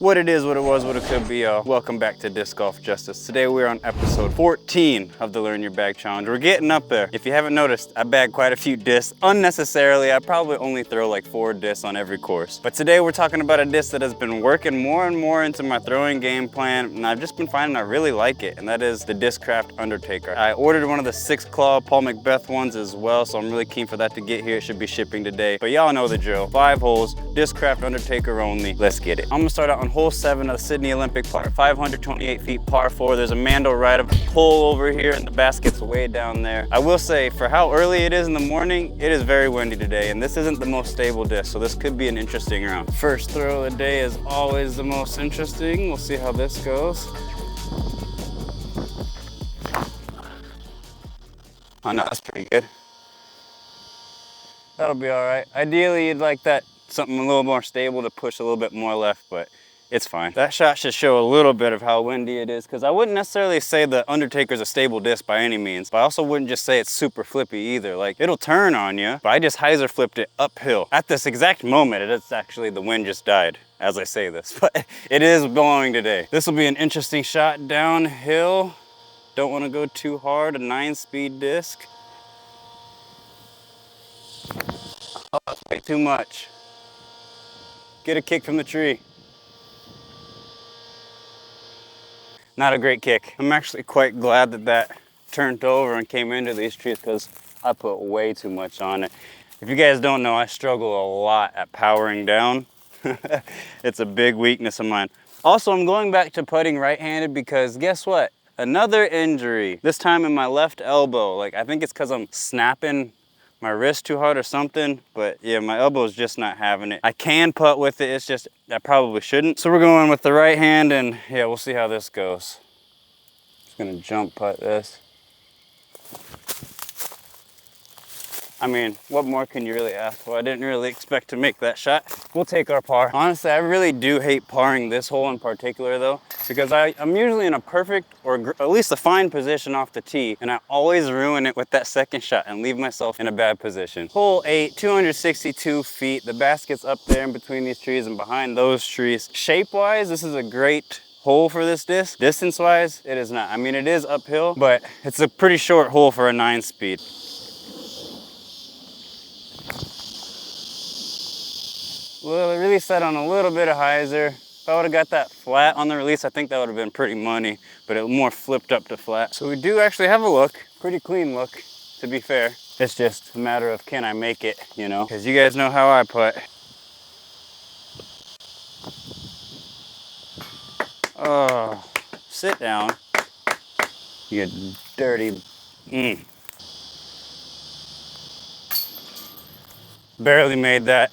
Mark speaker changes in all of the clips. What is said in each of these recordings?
Speaker 1: What it is, what it was, what it could be, y'all. Welcome back to Disc Golf Justice. Today we're on episode 14 of the Learn Your Bag Challenge. We're getting up there. If you haven't noticed, I bagged quite a few discs unnecessarily. I probably only throw like 4 discs on every course. But today we're talking about a disc that has been working more and more into my throwing game plan, and I've just been finding I really like it, and that is the Discraft Undertaker. I ordered one of the 6-claw Paul McBeth ones as well, so I'm really keen for that to get here. It should be shipping today. But y'all know the drill. 5 holes, Discraft Undertaker only. Let's get it. I'm gonna start out on hole 7 of the Sydney Olympic par, 528 feet par 4. There's a Mando right of pole over here and the basket's way down there. I will say, for how early it is in the morning, it is very windy today, and this isn't the most stable disc, so this could be an interesting round. First throw of the day is always the most interesting. We'll see how this goes. Oh no, that's pretty good. That'll be all right. Ideally, you'd like that something a little more stable to push a little bit more left, but it's fine. That shot should show a little bit of how windy it is, because I wouldn't necessarily say the Undertaker's a stable disc by any means, but I also wouldn't just say it's super flippy either. Like, it'll turn on you, but I just hyzer flipped it uphill. At this exact moment, it's actually, the wind just died as I say this, but it is blowing today. This will be an interesting shot downhill. Don't want to go too hard, a 9-speed disc. Oh, that's way too much. Get a kick from the tree. Not a great kick. I'm actually quite glad that that turned over and came into these trees, because I put way too much on it. If you guys don't know, I struggle a lot at powering down. It's a big weakness of mine. Also, I'm going back to putting right-handed because guess what? Another injury, this time in my left elbow. Like, I think it's because I'm snapping my wrist too hard or something, but yeah, my elbow's just not having it. I can putt with it, it's just I probably shouldn't. So we're going with the right hand, and yeah, we'll see how this goes. Just gonna jump putt this. I mean, what more can you really ask for? I didn't really expect to make that shot. We'll take our par. Honestly, I really do hate parring this hole in particular though, because I'm usually in a perfect, or at least a fine position off the tee, and I always ruin it with that second shot and leave myself in a bad position. Hole 8, 262 feet. The basket's up there in between these trees and behind those trees. Shape-wise, this is a great hole for this disc. Distance-wise, it is not. I mean, it is uphill, but it's a pretty short hole for a 9-speed. Well, it really set on a little bit of hyzer. If I would have got that flat on the release, I think that would have been pretty money, but it more flipped up to flat. So we do actually have a look, pretty clean look, to be fair. It's just a matter of, can I make it, you know? Because you guys know how I putt. Oh, sit down. You dirty. Barely made that.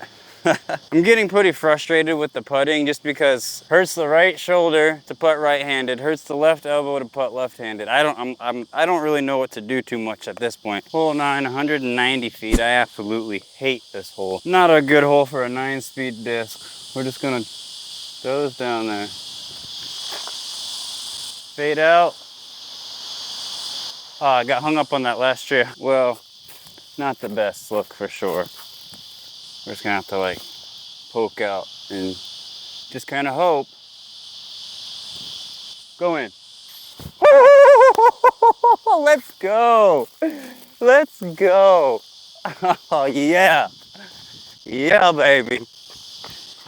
Speaker 1: I'm getting pretty frustrated with the putting just because it hurts the right shoulder to putt right-handed, hurts the left elbow to putt left-handed. I don't really know what to do too much at this point. Hole 9, 190 feet. I absolutely hate this hole. Not a good hole for a 9-speed disc. We're just gonna throw this down there. Fade out. Oh, I got hung up on that last tree. Well, not the best look for sure. We're just gonna have to like poke out and just kind of hope. Go in. Let's go. Let's go. Oh yeah. Yeah, baby.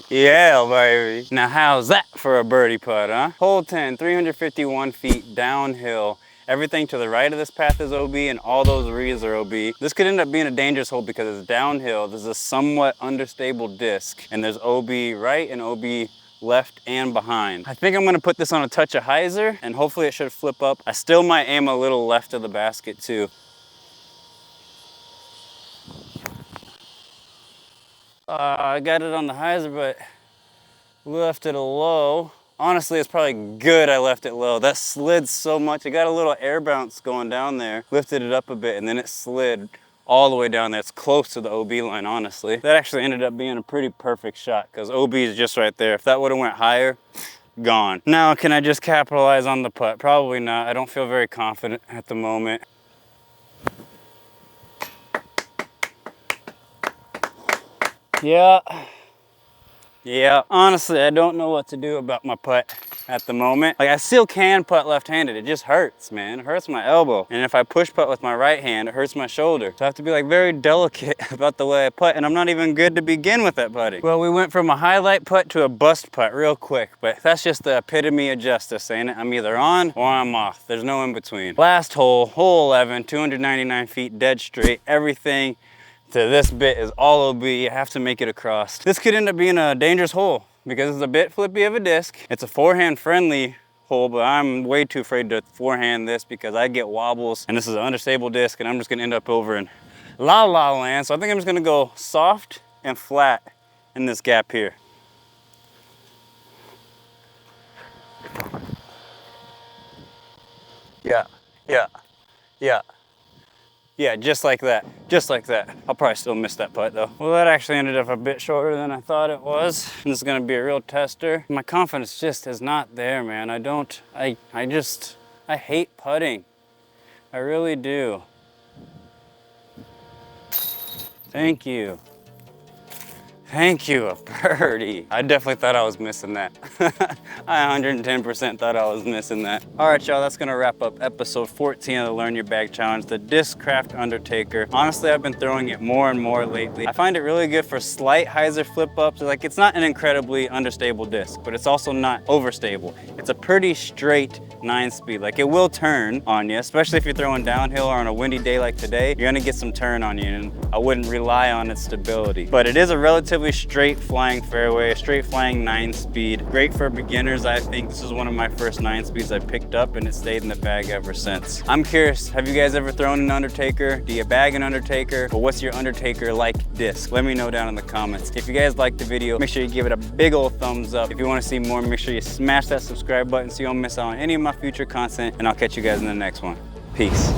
Speaker 1: Yeah, baby. Now how's that for a birdie putt, huh? Hole 10, 351 feet downhill. Everything to the right of this path is OB, and all those reeds are OB. This could end up being a dangerous hole because it's downhill. There's a somewhat understable disc, and there's OB right and OB left and behind. I think I'm gonna put this on a touch of hyzer, and hopefully it should flip up. I still might aim a little left of the basket too. I got it on the hyzer, but left it low. Honestly, it's probably good I left it low. That slid so much. It got a little air bounce going down there. Lifted it up a bit, and then it slid all the way down there. It's close to the OB line, honestly. That actually ended up being a pretty perfect shot because OB is just right there. If that would have went higher, gone. Now, can I just capitalize on the putt? Probably not. I don't feel very confident at the moment. Yeah. Yeah, honestly, I don't know what to do about my putt at the moment. Like, I still can putt left-handed. It just hurts, man. It hurts my elbow. And if I push putt with my right hand, it hurts my shoulder. So I have to be like very delicate about the way I putt, and I'm not even good to begin with at putting. Well, we went from a highlight putt to a bust putt real quick, but that's just the epitome of justice, ain't it? I'm either on or I'm off. There's no in between. Last hole, hole 11, 299 feet dead straight. Everything to this bit is all OB. You have to make it across. This could end up being a dangerous hole because it's a bit flippy of a disc. It's a forehand friendly hole, but I'm way too afraid to forehand this because I get wobbles, and this is an understable disc, and I'm just gonna end up over in la la land. So I think I'm just gonna go soft and flat in this gap here. Yeah, yeah, yeah. Yeah, just like that, just like that. I'll probably still miss that putt though. Well, that actually ended up a bit shorter than I thought it was. This is gonna be a real tester. My confidence just is not there, man. I hate putting. I really do. Thank you. Thank you, a birdie. I definitely thought I was missing that. I 110% thought I was missing that. All right, y'all, that's gonna wrap up episode 14 of the Learn Your Bag Challenge, the Discraft Undertaker. Honestly, I've been throwing it more and more lately. I find it really good for slight hyzer flip ups. Like, it's not an incredibly understable disc, but it's also not overstable. It's a pretty straight 9-speed. Like, it will turn on you, especially if you're throwing downhill or on a windy day like today. You're gonna get some turn on you, and I wouldn't rely on its stability. But it is a relatively straight flying fairway, a straight flying 9-speed. Great for beginners, I think. This is one of my first 9-speeds I picked up, and it stayed in the bag ever since. I'm curious, have you guys ever thrown an Undertaker? Do you bag an Undertaker? Or what's your Undertaker like disc? Let me know down in the comments. If you guys liked the video, make sure you give it a big old thumbs up. If you want to see more, make sure you smash that subscribe button so you don't miss out on any of my future content, and I'll catch you guys in the next one. Peace.